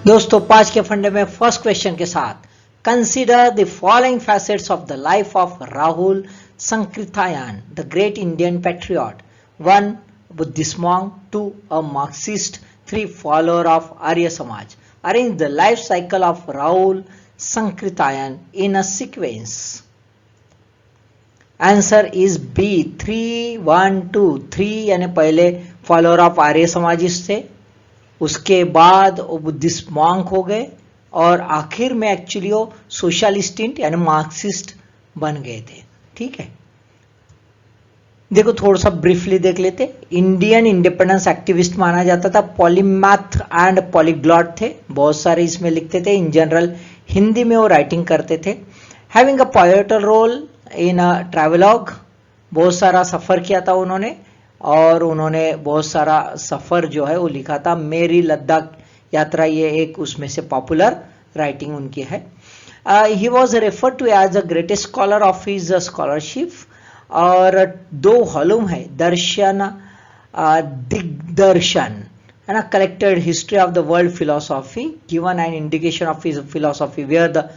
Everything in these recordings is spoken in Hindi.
दोस्तों 5 के फंडे में फर्स्ट क्वेश्चन के साथ consider the following facets of the life of Rahul Sankrityayan the great Indian patriot. 1 Buddhist monk, 2 a Marxist, 3 follower of Arya Samaj. Arrange the life cycle of Rahul Sankrityayan in a sequence. Answer is B 3 1 2 3 यानी पहले फॉलोअर ऑफ आर्य समाजिस्ट थे, उसके बाद वो बुद्धिस्ट मॉन्क हो गए और आखिर में एक्चुअली वो सोशलिस्ट यानी मार्क्सिस्ट बन गए थे। ठीक है, देखो थोड़ा सा ब्रीफली देख लेते। इंडियन इंडिपेंडेंस एक्टिविस्ट माना जाता था, पॉलीमैथ एंड पॉलीग्लॉट थे, बहुत सारे इसमें लिखते थे। इन जनरल हिंदी में वो राइटिंग करते थे। Having a poetical role in a travelogue, बहुत सारा सफर किया था उन्होंने और उन्होंने बहुत सारा सफर जो है वो लिखा था। मेरी लद्दाख यात्रा ये एक उसमें से पॉपुलर राइटिंग उनकी है। He was referred to as the greatest scholar of his scholarship. और 2 वॉल्यूम है, दर्शन दिग्दर्शन है ना, collected history of the world philosophy, given an indication of his philosophy where the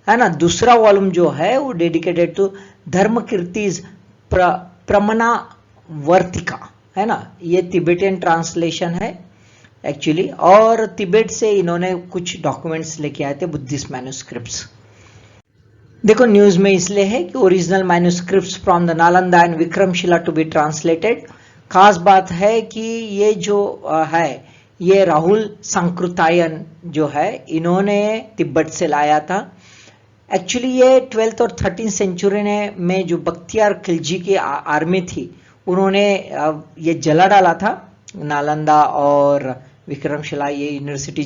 है ना। दूसरा वॉल्यूम जो है वो डेडिकेटेड टू धर्म कीर्तिज प्रमना वर्तिका है ना, ये तिबेटियन ट्रांसलेशन है एक्चुअली। और तिबेट से इन्होंने कुछ डॉक्यूमेंट्स लेके आए थे, बुद्धिस्ट मैन्युस्क्रिप्ट्स। देखो न्यूज में इसलिए है कि original manuscripts from the Nalanda and Vikramshila to be translated. खास बात है कि ये जो है ये राहुल संकृतायन जो है इन्होंने तिब्बत से लाया था। एक्चुअली ये 12th और 13th सेंचुरी में जो बख्तियार खिलजी की आर्मी थी उन्होंने ये जला डाला था, नालंदा और विक्रमशिला ये यूनिवर्सिटी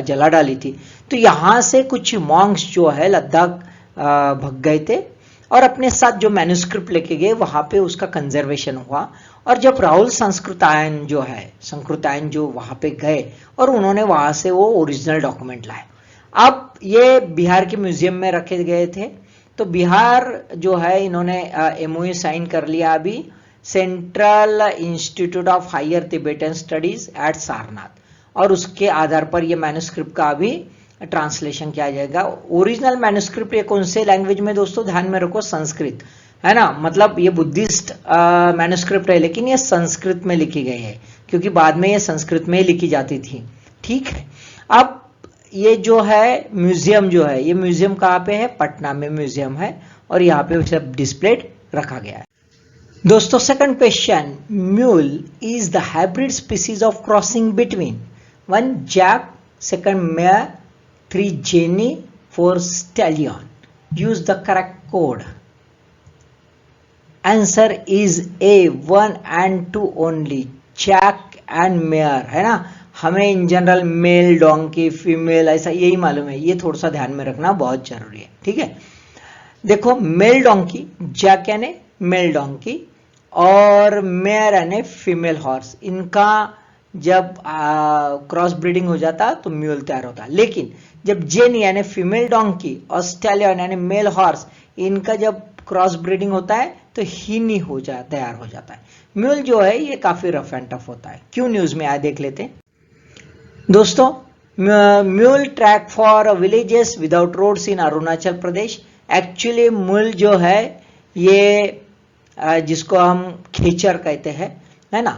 जला डाली थी। तो यहाँ से कुछ मॉन्क्स जो है लद्दाख भग गए थे और अपने साथ जो मैन्युस्क्रिप्ट लेके गए वहां पे उसका कंजर्वेशन हुआ। और जब राहुल संकृतायन जो वहां पे गए और उन्होंने वहां से वो ओरिजिनल डॉक्यूमेंट लाए। अब ये बिहार के म्यूजियम में रखे गए थे। तो बिहार जो है इन्होंने MOU साइन कर लिया अभी, central institute of higher Tibetan studies at Sarnath, और उसके आधार पर ये मैन्युस्क्रिप्ट का अभी ट्रांसलेशन किया जाएगा। ओरिजिनल मैन्युस्क्रिप्ट ये कौन से लैंग्वेज में दोस्तों ध्यान में रखो, संस्कृत है ना। मतलब ये बुद्धिस्ट मैन्युस्क्रिप्ट है लेकिन ये संस्कृत में लिखी गई है क्योंकि बाद में ये संस्कृत में ही लिखी जाती थी। ठीक है, अब ये जो है म्यूजियम जो है, ये म्यूजियम कहाँ पे है, पटना में म्यूजियम है और यहाँ पे सब डिस्प्लेड रखा गया है। दोस्तों second question, mule is the hybrid species of crossing between 1 jack, 2 mare, 3 jenny, 4 stallion. Use the correct code. Answer is A 1 and 2 only, jack and mare है ना। हमें इन जनरल मेल डोंकी फीमेल ऐसा यही मालूम है, ये थोड़ा सा ध्यान में रखना बहुत जरूरी है। ठीक है, देखो मेल डोंकी, जैक यानी मेल डोंकी और मेयर यानी फीमेल हॉर्स, इनका जब क्रॉस ब्रीडिंग हो जाता तो म्यूल तैयार होता। लेकिन जब जेन यानी फीमेल डोंकी और स्टैलियन यानी मेल हॉर्स, इनका जब क्रॉस ब्रीडिंग होता है तो हीनी तैयार हो जाता है। म्यूल जो है ये काफी रफ एंड टफ होता है। क्यों न्यूज में आया देख लेते हैं दोस्तों। Mule track for villages without roads in Arunachal Pradesh. Actually mule जो है ये जिसको हम खेचर कहते हैं है ना,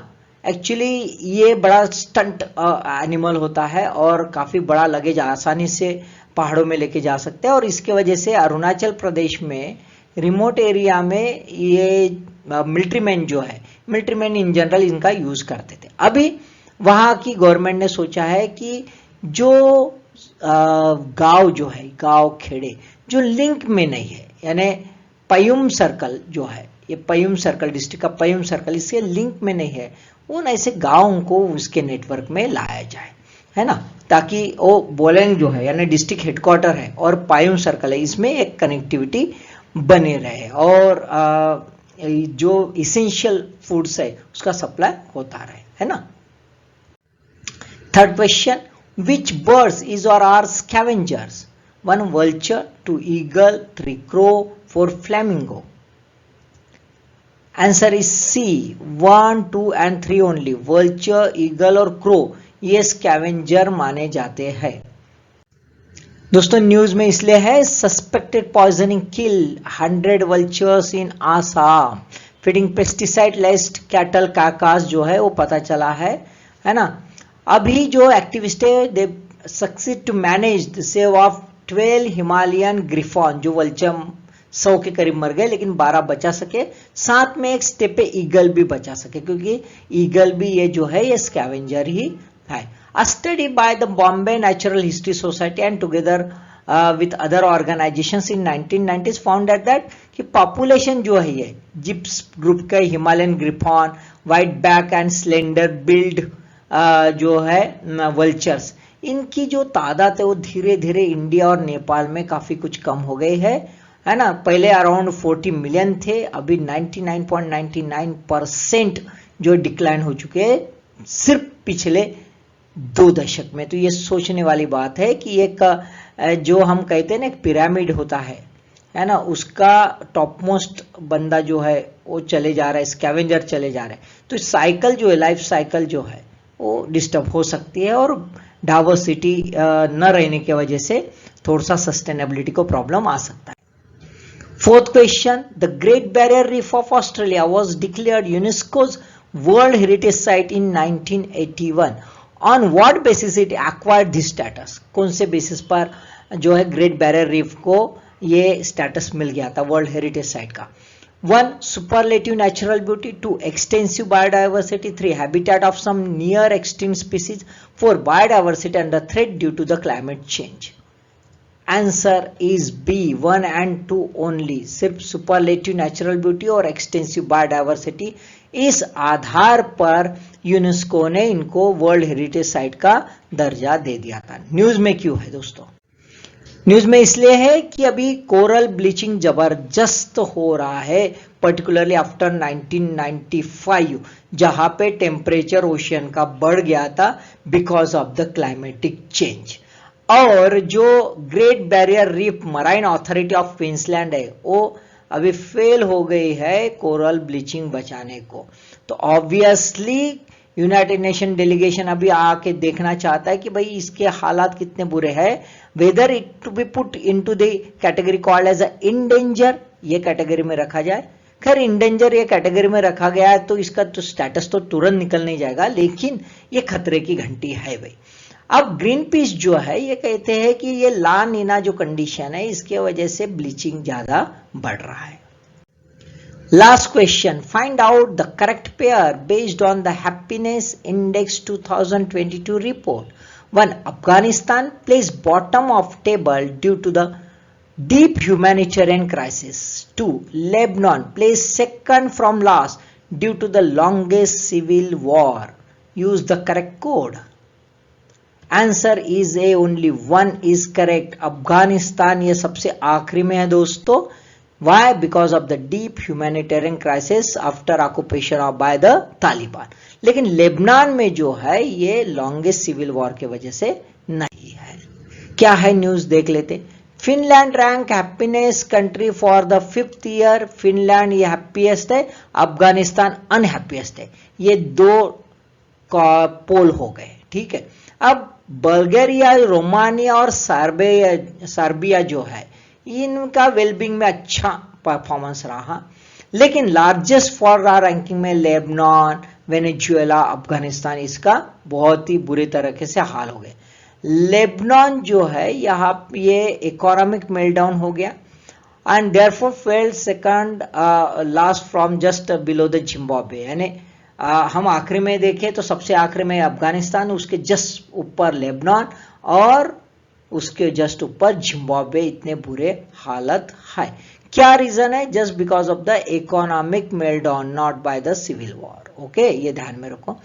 एक्चुअली ये बड़ा स्टंट एनिमल होता है और काफी बड़ा लगेज आसानी से पहाड़ों में लेके जा सकते हैं। और इसके वजह से अरुणाचल प्रदेश में रिमोट एरिया में ये मिलिट्री मैन जो है, मिलिट्री मैन इन जनरल इनका यूज करते थे। अभी वहां की गवर्नमेंट ने सोचा है कि जो गांव जो है, गांव खेड़े जो लिंक में नहीं है, यानी पयुम सर्कल जो है, ये पयुम सर्कल डिस्ट्रिक्ट का पयुम सर्कल इसके लिंक में नहीं है, उन ऐसे गांवों को उसके नेटवर्क में लाया जाए है ना, ताकि वो बोलेंग जो है यानी डिस्ट्रिक्ट हेडक्वार्टर है और पायुम सर्कल है, इसमें एक कनेक्टिविटी बने रहे और जो इसेंशियल फूड्स है उसका सप्लाई होता रहे है ना। Third question, which birds is और are scavengers? 1 vulture, 2 eagle, 3 crow, 4 flamingo. Answer is C 1, 2 and 3 only. Vulture, eagle और क्रो ये स्कैवेंजर माने जाते हैं। दोस्तों न्यूज में इसलिए है, suspected poisoning kill 100 vultures in Assam, feeding pesticide laced cattle carcass जो है वो पता चला है ना। अभी जो एक्टिविस्ट है they succeed to manage the save of 12 Himalayan griffon, जो वल्चर 100 के करीब मर गए लेकिन 12 बचा सके, साथ में एक स्टेपे ईगल भी बचा सके, क्योंकि ईगल भी ये जो है ये स्कैवेंजर ही है। A study by the Bombay Natural History Society and together with other organizations in 1990s found that कि population जो है ये जिप्स ग्रुप का Himalayan griffon, white back and slender billed जो है वल्चर्स, इनकी जो तादाद है वो धीरे धीरे इंडिया और नेपाल में काफी कुछ कम हो गई है ना। पहले अराउंड 40 मिलियन थे, अभी 99.99% जो डिक्लाइन हो चुके हैं सिर्फ पिछले 2 दशक में। तो ये सोचने वाली बात है कि एक जो हम कहते हैं ना एक पिरामिड होता है ना, उसका टॉप मोस्ट बंदा जो है वो चले जा रहा है, स्कैवेंजर चले जा रहे हैं, तो साइकिल जो है, लाइफ साइकिल जो है वो डिस्टर्ब हो सकती है और डाइवर्सिटी न रहने की वजह से थोड़ा सा सस्टेनेबिलिटी को प्रॉब्लम आ सकता है। Fourth question, the great barrier reef of Australia was declared UNESCO's world heritage site in 1981। On what basis it acquired this status, कौन से बेसिस पर जो है ग्रेट बैरियर रीफ को ये स्टेटस मिल गया था वर्ल्ड हेरिटेज साइट का। 1 superlative natural beauty, 2 extensive biodiversity, 3 habitat of some near extinct species, 4 biodiversity under threat due to the climate change. Answer is B 1 and 2 only, सिर्फ सुपरलेटिव नेचुरल ब्यूटी और एक्सटेंसिव बायोडाइवर्सिटी, इस आधार पर यूनेस्को ने इनको वर्ल्ड हेरिटेज साइट का दर्जा दे दिया था। न्यूज में क्यों है दोस्तों? न्यूज में इसलिए है कि अभी कोरल ब्लीचिंग जबरदस्त हो रहा है, पर्टिकुलरली आफ्टर 1995, जहां पे टेम्परेचर ओशियन का बढ़ गया था because of the climatic change. और जो great barrier reef marine authority of Queensland है वो अभी फेल हो गई है कोरल ब्लीचिंग बचाने को। तो ऑब्वियसली यूनाइटेड नेशन डेलीगेशन अभी आके देखना चाहता है कि भाई इसके हालात कितने बुरे हैं, whether it to be put into the category called as a endanger, ये कैटेगरी में रखा जाए। खैर इंडेंजर ये कैटेगरी में रखा गया है तो इसका तो स्टेटस तो तुरंत निकल नहीं जाएगा, लेकिन ये खतरे की घंटी है भाई। अब ग्रीन पीस जो है ये कहते हैं कि ये ला नीना जो कंडीशन है इसके वजह से ब्लीचिंग ज्यादा बढ़ रहा है। Last question, find out the correct pair based on the happiness index 2022 report. 1 Afghanistan place bottom of table due to the deep humanitarian crisis. 2 Lebanon placed second from last due to the longest civil war. Use the correct code. Answer is A, only 1 is correct. Afghanistan ये सबसे आखिरी में है दोस्तों। Why? Because of the deep humanitarian crisis after occupation of by the Taliban. लेकिन लेबनान में जो है ये longest civil war के वजह से नहीं है। क्या है न्यूज देख लेते। Finland rank happiness country for the 5th year. Finland ये हैप्पीएस्ट है, अफगानिस्तान अनहैप्पीएस्ट है। ये 2 पोल हो गए, ठीक है। अब बल्गेरिया, रोमानिया और सर्बिया जो है इनका वेलबींग में अच्छा परफॉर्मेंस रहा, लेकिन लार्जेस्ट फॉर रैंकिंग में लेबनान, वेनेजुएला, अफगानिस्तान, इसका बहुत ही बुरी तरीके से हाल हो गए। लेबनान जो है यहाँ ये इकोनॉमिक मेल्टडाउन हो गया and therefore failed second last from just below the Zimbabwe. यानी हम आखिरी में देखें तो सबसे आखिरी में अफगानिस्तान, उसके जस्ट ऊपर लेबनान और उसके जस्ट ऊपर जिम्बाब्वे। इतने बुरे हालत है। क्या रीजन है? Just because of the economic meltdown, not by the civil war. Okay, ये ध्यान में रखो।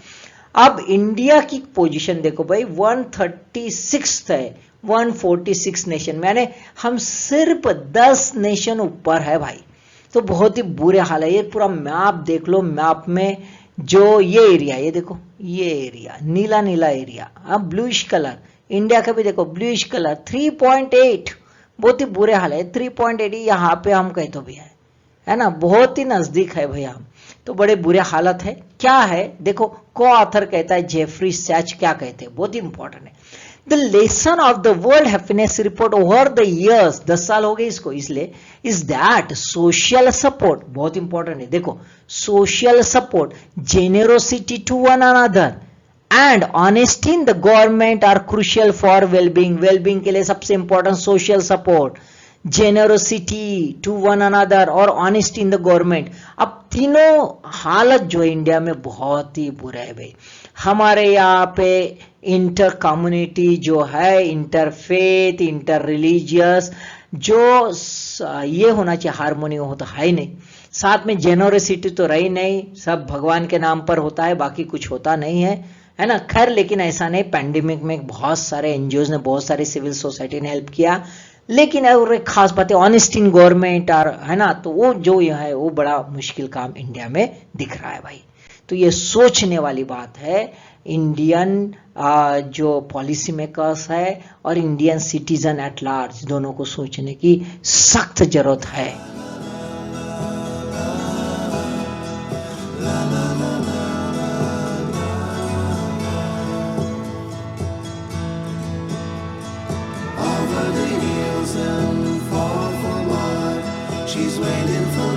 अब इंडिया की पोजीशन देखो भाई, 136 है 146 नेशन में, यानी हम सिर्फ 10 नेशन ऊपर है भाई। तो बहुत ही बुरे हाल है। ये पूरा मैप देख लो, मैप में जो ये एरिया, ये देखो ये एरिया नीला नीला एरिया, अब ब्लूइश कलर, इंडिया का भी देखो ब्लूइश कलर, 3.8 बहुत ही बुरे हाल है। 3.8 यहाँ पे हम कहे तो भी है ना, बहुत ही नजदीक है भैया हम, तो बड़े बुरे हालत है। क्या है देखो, को ऑथर कहता है जेफरी सैच, क्या कहते हैं, बहुत ही इंपॉर्टेंट है। The lesson of the world happiness report over the years, 10 साल हो गए इसको, इसलिए इज दैट सोशल सपोर्ट, बहुत इंपॉर्टेंट है, देखो social support, generosity to one another and honesty in the government are crucial for wellbeing. Wellbeing के लिए सबसे important social support, generosity to one another और ऑनेस्टी इन द गवर्नमेंट। अब तीनों हालत जो है इंडिया में बहुत ही बुरा है भाई। हमारे यहाँ पे इंटर कम्युनिटी जो है, इंटर फेथ, इंटर रिलीजियस जो ये होना चाहिए हारमोनी, हो तो है ही नहीं। साथ में जेनरोसिटी तो रही नहीं, सब भगवान के नाम पर होता है, बाकी कुछ होता नहीं है ना। खैर लेकिन ऐसा नहीं, पैंडेमिक में बहुत सारे एनजीओज ने, बहुत सारे सिविल सोसाइटी ने हेल्प किया, लेकिन और एक खास बात है ऑनेस्ट इन गवर्नमेंट और है ना, तो वो जो यह है वो बड़ा मुश्किल काम इंडिया में दिख रहा है भाई। तो ये सोचने वाली बात है इंडियन जो पॉलिसी मेकर्स है और इंडियन सिटीजन एट लार्ज, दोनों को सोचने की सख्त जरूरत है। She's waiting for